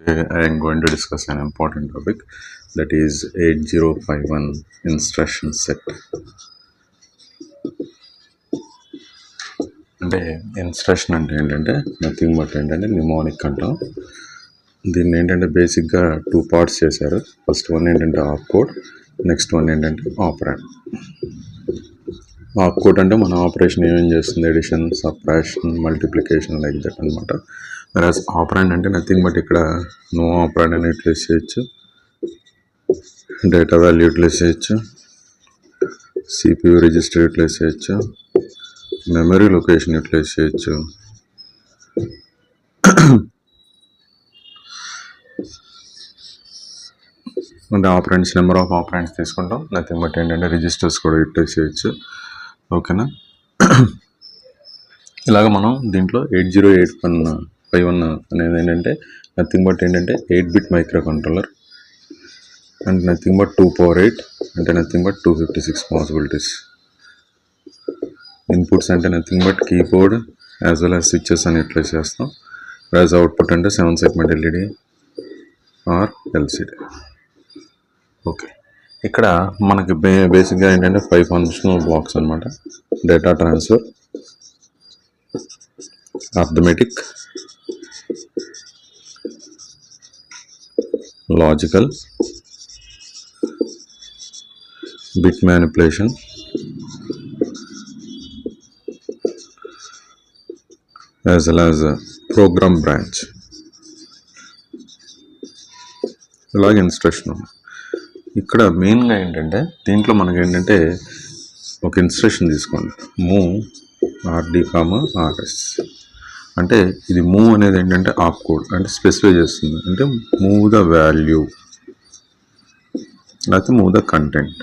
I am going to discuss an important topic, that is 8051 instruction set. అంటే instruction అంటే ఏంటంటే nothing but ఏంటంటే mnemonic అంటాం. దీన్ని ఏంటంటే బేసిక్గా 2 పార్ట్స్ చేశారు. ఫస్ట్ వన్ ఏంటంటే ఆప్ కోడ్, నెక్స్ట్ వన్ ఏంటంటే ఆపరాండ్. ఆప్ కోడ్ అంటే మన ఆపరేషన్ ఏమేం చేస్తుంది, addition, subtraction, multiplication like that అనమాట. వెరాజ్ ఆపరాండ్ అంటే నథింగ్ బట్ ఇక్కడ నో ఆపరాండ్ అని యూటిలైజ్ చేయొచ్చు, డేటా వాల్యూ యూటిలైజ్ చేయొచ్చు, సిపియు రిజిస్టర్ యూటిలైజ్ చేయొచ్చు, మెమరీ లొకేషన్ యూటిలైజ్ చేయొచ్చు, అంటే ఆపరెంట్స్ నెంబర్ ఆఫ్ ఆపరెంట్స్ తీసుకుంటాం. నథింగ్ బట్ ఏంటంటే రిజిస్టర్స్ కూడా యూటిలైజ్ చేయొచ్చు. ఓకేనా? ఇలాగ మనం దీంట్లో 8051 అనేది ఏంటంటే నథింగ్ బట్ ఏంటంటే 8-bit microcontroller and nothing but 2 power 8 అంటే నథింగ్ బట్ 256 పాసిబిలిటీస్. ఇన్పుట్స్ అంటే nothing but keyboard as well as switches అని యూటిలైజ్ చేస్తాం. యాజ్ అవుట్పుట్ అంటే 7 segment LED or LCD. Okay, ఇక్కడ మనకి బేసిక్గా ఏంటంటే 5 ఫంక్షనల్ బ్లాక్స్ అనమాట. Data transfer, arithmetic, logical, bit manipulation, as well as program branch. ఇలాగే ఇన్స్ట్రక్షన్ ఉంది. ఇక్కడ మెయిన్గా ఏంటంటే దీంట్లో మనకి ఏంటంటే ఒక ఇన్స్ట్రక్షన్ తీసుకోండి, మూవ్ RD, RS. అంటే ఇది మూవ్ అనేది ఏంటంటే ఆప్ కోడ్ అంటే స్పెసిఫై చేస్తుంది, అంటే మూవ్ ద వాల్యూ లేకపోతే మూవ్ ద కంటెంట్.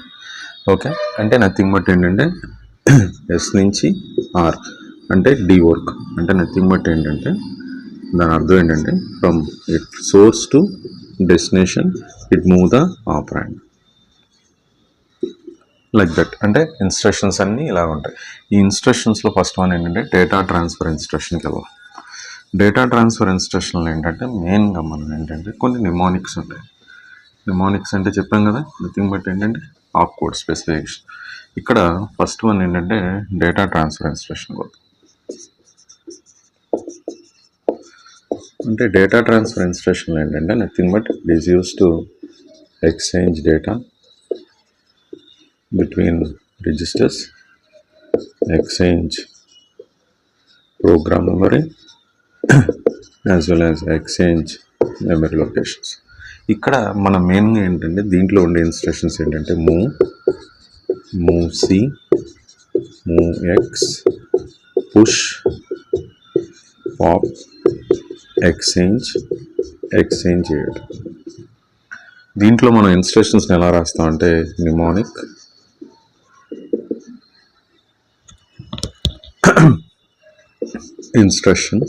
ఓకే, అంటే నథింగ్ బట్ ఏంటంటే S నుంచి R అంటే డి వర్క్, అంటే నథింగ్ బట్ ఏంటంటే దాని అర్థం ఏంటంటే from it source to destination it move the operand like that. అంటే ఇన్స్ట్రక్షన్స్ అన్నీ ఇలా ఉంటాయి. ఈ ఇన్స్ట్రక్షన్స్లో ఫస్ట్ వన్ ఏంటంటే డేటా ట్రాన్స్ఫర్ ఇన్స్ట్రక్షన్కి వెళ్ళాలి. డేటా ట్రాన్స్ఫర్ ఇన్స్ట్రక్షన్లు ఏంటంటే మెయిన్గా మనం ఏంటంటే కొన్ని నిమోనిక్స్ ఉంటాయి. నిమోనిక్స్ అంటే చెప్పాం కదా, నథింగ్ బట్ ఏంటంటే ఆప్ కోడ్ స్పెసిఫికేషన్. ఇక్కడ ఫస్ట్ వన్ ఏంటంటే డేటా ట్రాన్స్ఫర్ ఇన్స్ట్రక్షన్ కోడ్. అంటే డేటా ట్రాన్స్ఫర్ ఇన్స్ట్రక్షన్ ఏంటంటే nothing but it is use to exchange data between registers, exchange program memory as well as exchange memory locations. ఇక్కడ మన మెయిన్గా ఏంటంటే దీంట్లో ఉండే ఇన్స్ట్రక్షన్స్ ఏంటంటే MOVC, MOVX, push, pop, exchange add. దీంట్లో మనం ఇన్స్ట్రక్షన్స్ని ఎలా రాస్తాం అంటే నిమోనిక్, ఇన్స్ట్రక్షన్,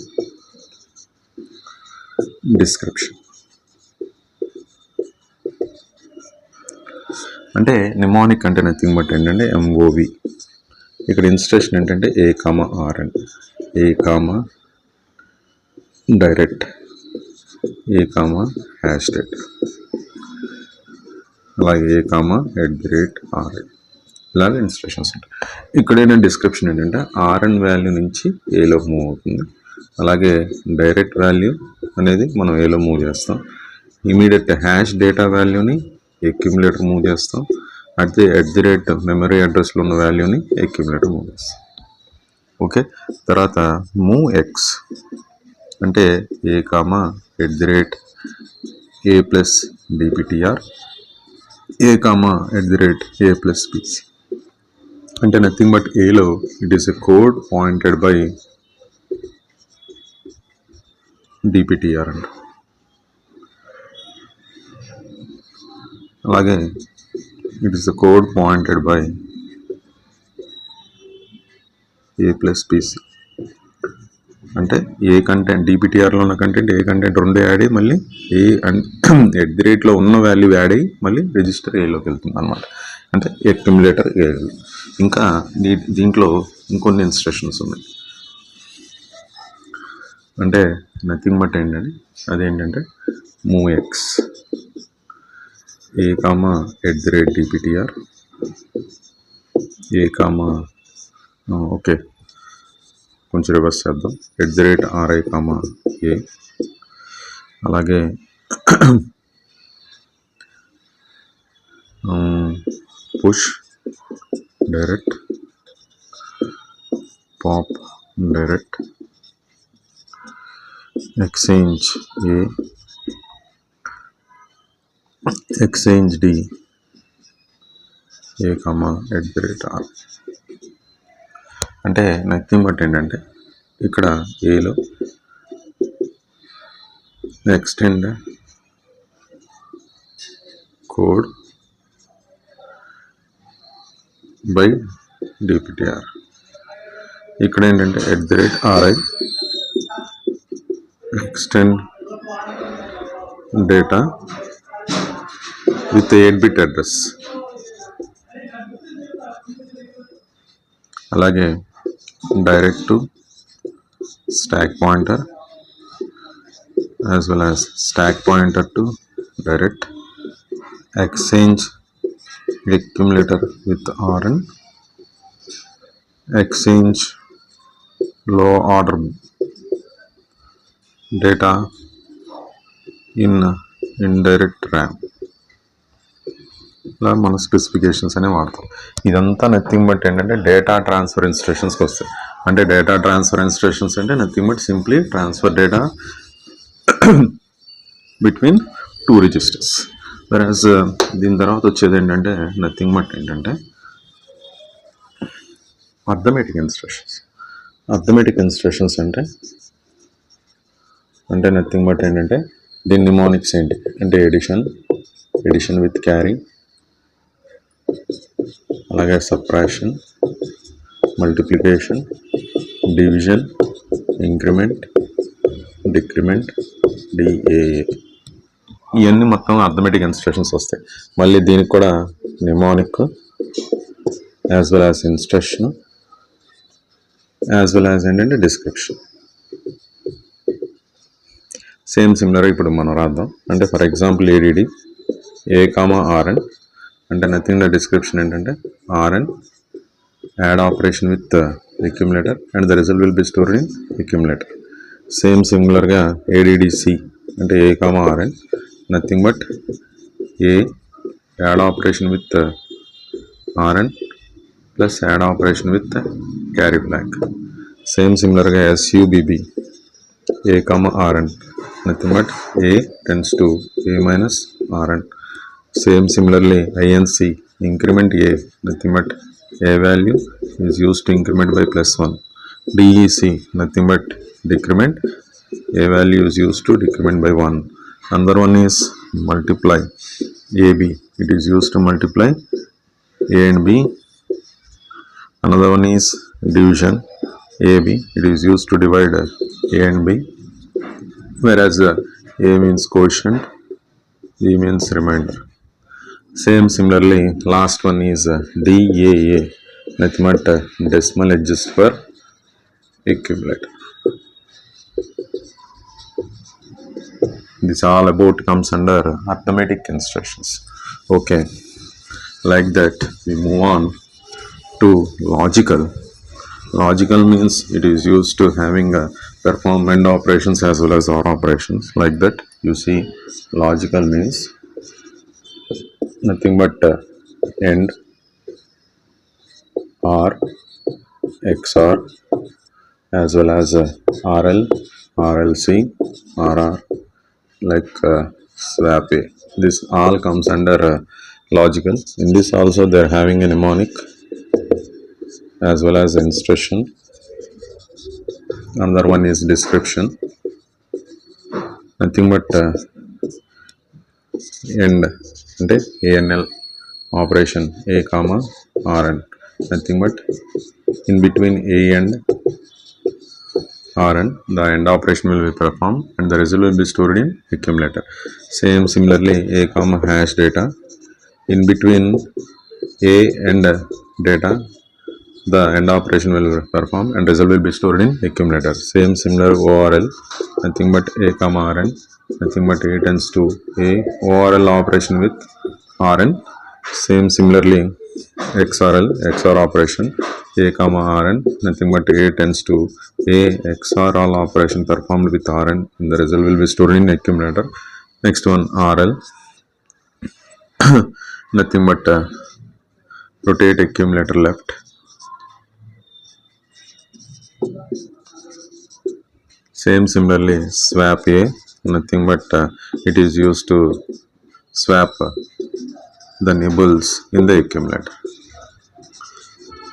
డిస్క్రిప్షన్. అంటే నిమోనిక్ అంటే నథింగ్ బట్ ఏంటంటే MOV. ఇక్కడ ఇన్స్ట్రక్షన్ ఏంటంటే A, RN, A, direct, A, hashed, అలాగే A, @RN. ఇలాగే ఇన్స్ట్రక్షన్స్ ఉంటాయి. ఇక్కడ ఏంటంటే డిస్క్రిప్షన్ ఏంటంటే RN వాల్యూ నుంచి ఏలోకి మూవ్ అవుతుంది. అలాగే డైరెక్ట్ వాల్యూ అనేది మనం ఏలో మూవ్ చేస్తాం. ఇమీడియట్ హ్యాష్ డేటా వాల్యూని అక్యుములేటర్ మూవ్ చేస్తాం. మెమరీ అడ్రస్లో ఉన్న వాల్యూని అక్యుములేటర్ మూవ్ చేస్తాం. ఓకే, తర్వాత MOVX అంటే A, A plus DPTR, A, A plus PC. అంటే నథింగ్ బట్ ఏలో it is a code pointed by DPTR అంట. అలాగే it is a code pointed by A plus PC. అంటే ఏ కంటెంట్ DPTRలో ఉన్న content ఏ content రెండు add అయ్యి మళ్ళీ ఏ @ లో ఉన్న వాల్యూ యాడ్ అయ్యి మళ్ళీ రిజిస్టర్ ఏలోకి వెళ్తుంది అనమాట. అంటే అక్యుములేటర్ ఏ. ఇంకా దీంట్లో ఇంకొన్ని ఇన్స్ట్రక్షన్స్ ఉన్నాయి. అంటే నథింగ్ బట్ ఏంటంటే అదేంటంటే MOVX A comma @dptr A comma okay కొంచెం రివర్స్ చేద్దాం @ri comma A అలాగే push direct pop direct XCH A XCHD A comma @r అంటే నథింగ్ బట్ ఏంటంటే ఇక్కడ ఏలో ఎక్స్టెండ్ కోడ్ బై dptr ఇక్కడ ఏంటంటే @ri extend data with 8-bit address అలాగే direct to stack pointer as well as stack pointer to direct exchange accumulator with rn exchange low order data in indirect RAM ఇలా మన specifications అనే వాడతాం. ఇదంతా nothing but ఏంటంటే data transfer ఇన్స్ట్రక్షన్స్కి వస్తాయి. అంటే డేటా ట్రాన్స్ఫర్ ఇన్స్ట్రక్షన్స్ అంటే nothing but simply transfer data between 2 registers. వెరాజ్ దీని తర్వాత వచ్చేది ఏంటంటే నథింగ్ బట్ ఏంటంటే అర్థమెటిక్ ఇన్స్ట్రక్షన్స్. అర్థమెటిక్ ఇన్స్ట్రక్షన్స్ అంటే నథింగ్ బట్ ఏంటంటే దీని నిమోనిక్స్ ఏంటి అంటే ఎడిషన్ విత్ క్యారీ, అలాగే subtraction, multiplication, division, increment, decrement, DAA ఇవన్నీ మొత్తం అర్థమెటిక్ ఇన్స్ట్రక్షన్స్ వస్తాయి. మళ్ళీ దీనికి కూడా mnemonic as well as instruction as well as ఏంటంటే డిస్క్రిప్షన్. సేమ్ సిమిలర్ ఇప్పుడు మనం రాద్దాం. అంటే for example ADD A comma Rn అంటే నథింగ్ ద డిస్క్రిప్షన్ ఏంటంటే Rn add operation with accumulator and the result will be stored in accumulator. Same సిమిలర్గా ADDC అంటే A comma Rn nothing but A add operation with Rn plus add operation with carry flag. Same సిమిలర్గా SUBB A comma Rn nothing but a tends to a minus rn. Same similarly inc increment a nothing but a value is used to increment by +1. dec nothing but decrement a value is used to decrement by 1. Another one is multiply ab, it is used to multiply a and b. Another one is division ab, it is used to divide a and b. Whereas a means quotient, b means remainder. Same similarly last one is DAA, nothing but decimal adjust for accumulator. This all about comes under arithmetic instructions. Okay, like that we move on to logical. Logical means it is used to having perform AND operations as well as OR operations. Like that you see logical means nothing but AND, OR, XOR as well as RL, RLC, RR, like swap A. This all comes under logical. In this also they are having a mnemonic as well as instruction. Another one is description, nothing but end అంటే ANL operation A comma RN, nothing but in between A and RN the end operation will be performed and the result will be stored in accumulator. Same similarly A comma hash data, in between A and data the end operation will perform and result will be stored in accumulator. Same similar ORL, nothing but A comma RN, nothing but A tends to A, ORL operation with Rn. Same similarly XRL, XOR operation, A comma Rn, nothing but A tends to A, XOR all operation performed with Rn, and the result will be stored in accumulator. Next one RL, nothing but rotate accumulator left. Same similarly swap A, nothing but it is used to swap the nibbles in the accumulator.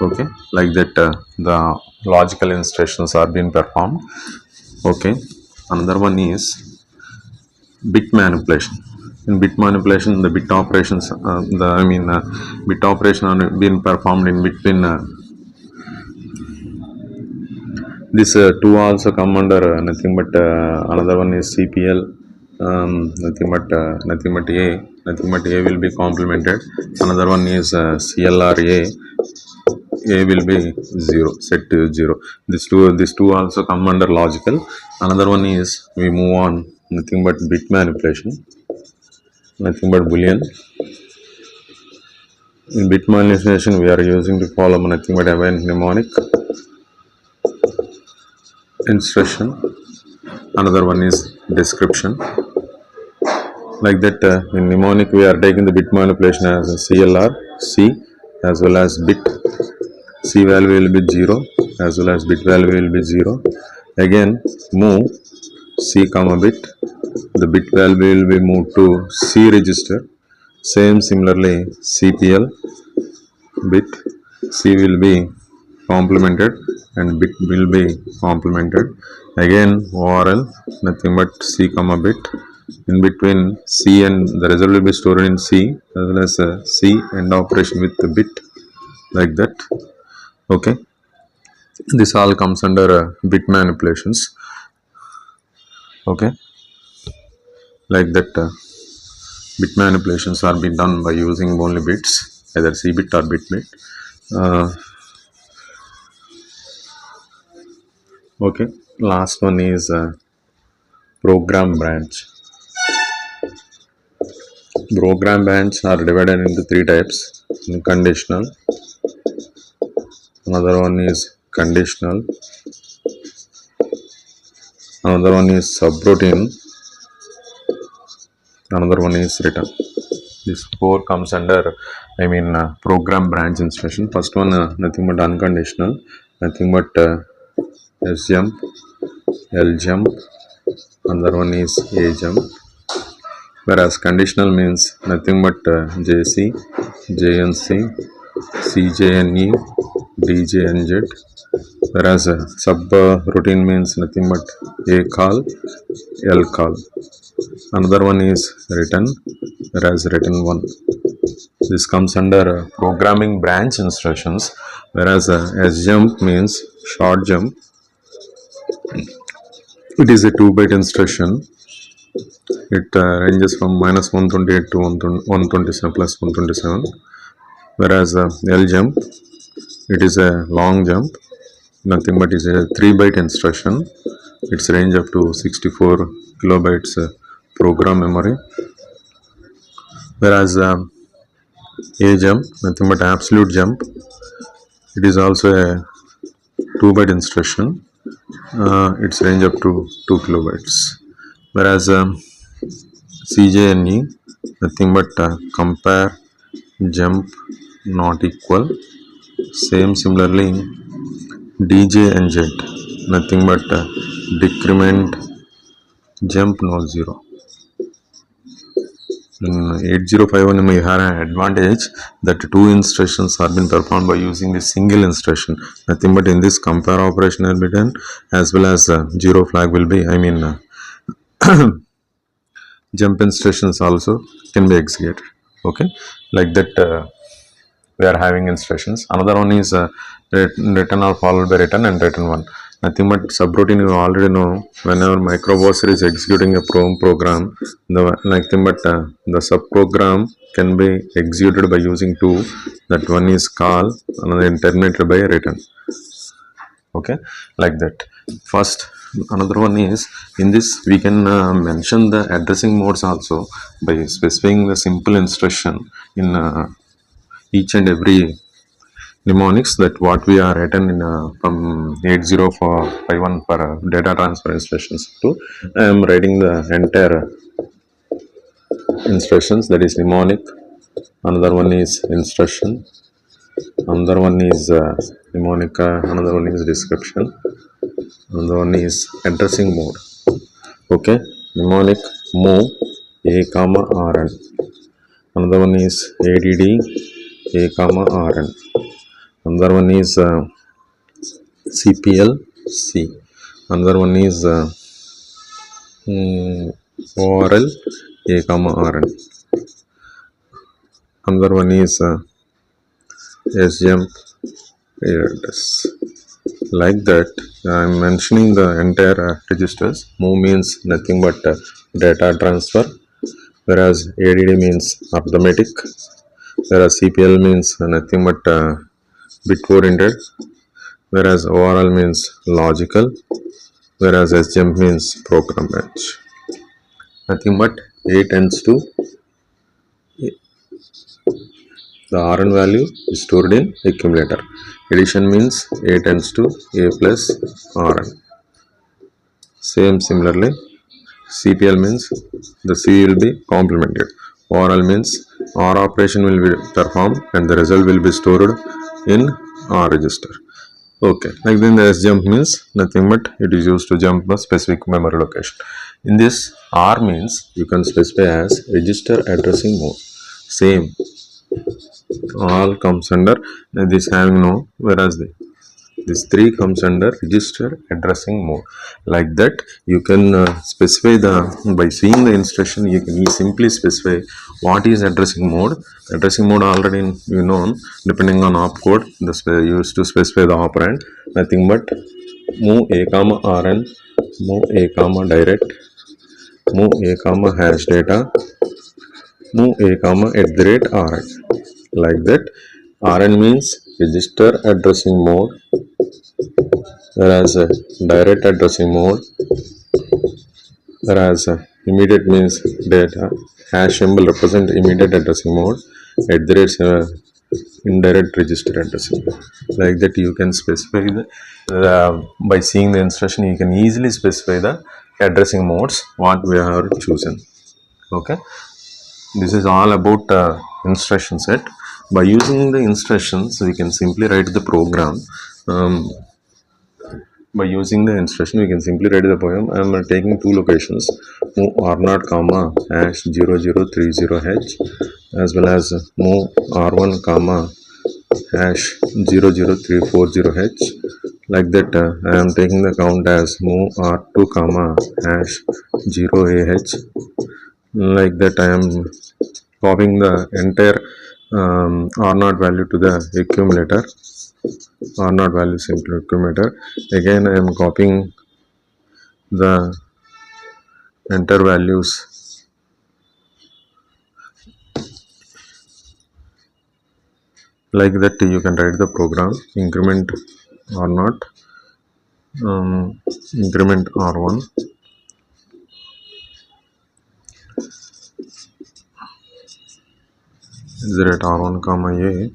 Okay, like that the logical instructions are being performed. Okay, another one is bit manipulation. In bit manipulation, the bit operations bit operation are being performed in between this two also come under nothing but another one is CPL, nothing but A will be complemented. Another one is CLR A will be 0, set to 0. These two also come under logical. Another one is we move on, nothing but bit manipulation, nothing but Boolean. In bit manipulation we are using to follow nothing but a mnemonic instruction. Another one is description. Like that in mnemonic we are taking the bit manipulation as a CLR, C as well as bit. C value will be 0 as well as bit value will be 0. Again move C comma bit, the bit value will be moved to C register. Same similarly CPL, bit, C will be complemented and bit will be complemented. Again ORL, nothing but C comma bit, in between C and the result will be stored in C as well as C and operation with the bit, like that. Okay, this all comes under bit manipulations. Okay, like that bit manipulations are being done by using only bits, either C bit or bit. Okay, last one is program branch. Program branch are divided into three types: conditional, another one is conditional, another one is subroutine, another one is return. This four comes under program branch instruction. First one nothing but unconditional, nothing but S jump, L jump, another one is A jump. Whereas conditional means nothing but JC, JNC, CJNE, DJNZ. Whereas subroutine means nothing but A call, L call. Another one is return, whereas return 1. This comes under programming branch instructions. Whereas S jump means short jump. It is a 2-byte instruction. It ranges from -128 to 127 plus 127. Whereas L jump, it is a long jump, nothing but is a 3-byte instruction. Its range up to 64 kilobytes program memory. Whereas A jump, nothing but absolute jump, it is also a 2-byte instruction. Its range up to 2 kilobytes. Whereas CJNE, nothing but compare, jump, not equal. Same similarly DJNZ, nothing but decrement, jump, no 0. In 8051 we have an advantage that two instructions are being performed by using the single instruction. Nothing but in this compare operation will be done, as well as 0 flag will be jump instructions also can be executed. Okay, like that we are having instructions. Another one is return or followed by return and return 1. Nothing but subroutine, you already know. Whenever microprocessor is executing a program, nothing but the subprogram can be executed by using two. That one is call, another terminated by return. Okay, like that. First Another one is, in this we can mention the addressing modes also by specifying the simple instruction in each and every mnemonics that what we are written in from 8051 for data transfer instructions to I am writing the entire instructions, that is mnemonic. Another one is instruction, another one is mnemonic, another one is description, another one is addressing mode. Okay, mnemonic move a comma rn, another one is add a comma rn, another one is cpl c, another one is orl a comma rn, another one is sjump address. Like that I am mentioning the entire registers. Move means nothing but data transfer, whereas add means arithmetic, whereas cpl means nothing but bit oriented, whereas orl means logical, whereas sjump means program match. Nothing but a tends to the rn value is stored in accumulator. Addition means a tends to a plus rn. Same similarly, cpl means the c will be complemented. Orl means or operation will be performed and the result will be stored in r register. Okay, like then the sjump means nothing but it is used to jump a specific memory location. In this, r means you can specify as register addressing mode. Same, all comes under this having no, whereas this 3 comes under register addressing mode. Like that you can specify the, by seeing the instruction you can simply specify what is addressing mode. Addressing mode already you know, depending on opcode used to specify the operand. Nothing but move a comma rn, move a comma direct, move a comma hash data, move a comma @rn. Like that, rn means register addressing mode, whereas direct addressing mode, whereas immediate means data, hash symbol represent immediate addressing mode, indirect register addressing mode. Like that you can specify by seeing the instruction you can easily specify the addressing modes what we have chosen. Okay, this is all about instruction set. By using the instructions we can simply write the program. By using the instruction we can simply write the poem. I am taking two locations, move r0 comma hash 0030h, as well as move r1 comma hash 00340h. Like that I am taking the count as move r2 comma hash 0ah. Like that I am copying the entire r0 value to the accumulator, r0 value simply accumulator. Again I am copying the entire values like that. You can write the program increment r0, increment r1, is at r1 comma a.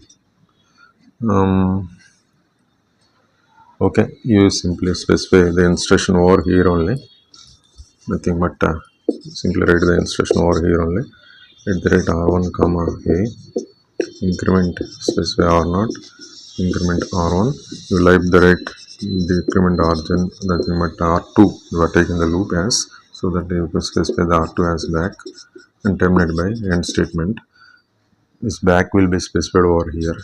Okay, you simply specify the instruction over here only, nothing but simply write the instruction over here only, @r1 comma a, increment specify r0, increment r1. You like the rate the increment r1, nothing but r2 you are taking the loop as, so that you can specify the r2 as back and terminate by end statement. This back will be specified over here.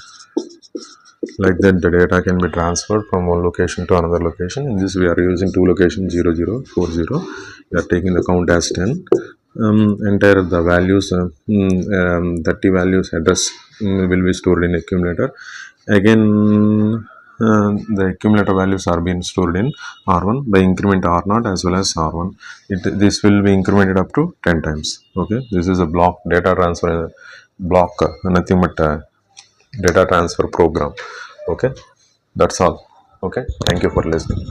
Like that the data can be transferred from one location to another location. In this we are using two locations 0040. We are taking the count as 10. Entire the values 30 values address will be stored in accumulator. Again the accumulator values are being stored in r1 by increment r0 as well as r1. This will be incremented up to 10 times. Okay, this is a block data transfer block, nothing but data transfer program. Okay, that's all. Okay, thank you for listening.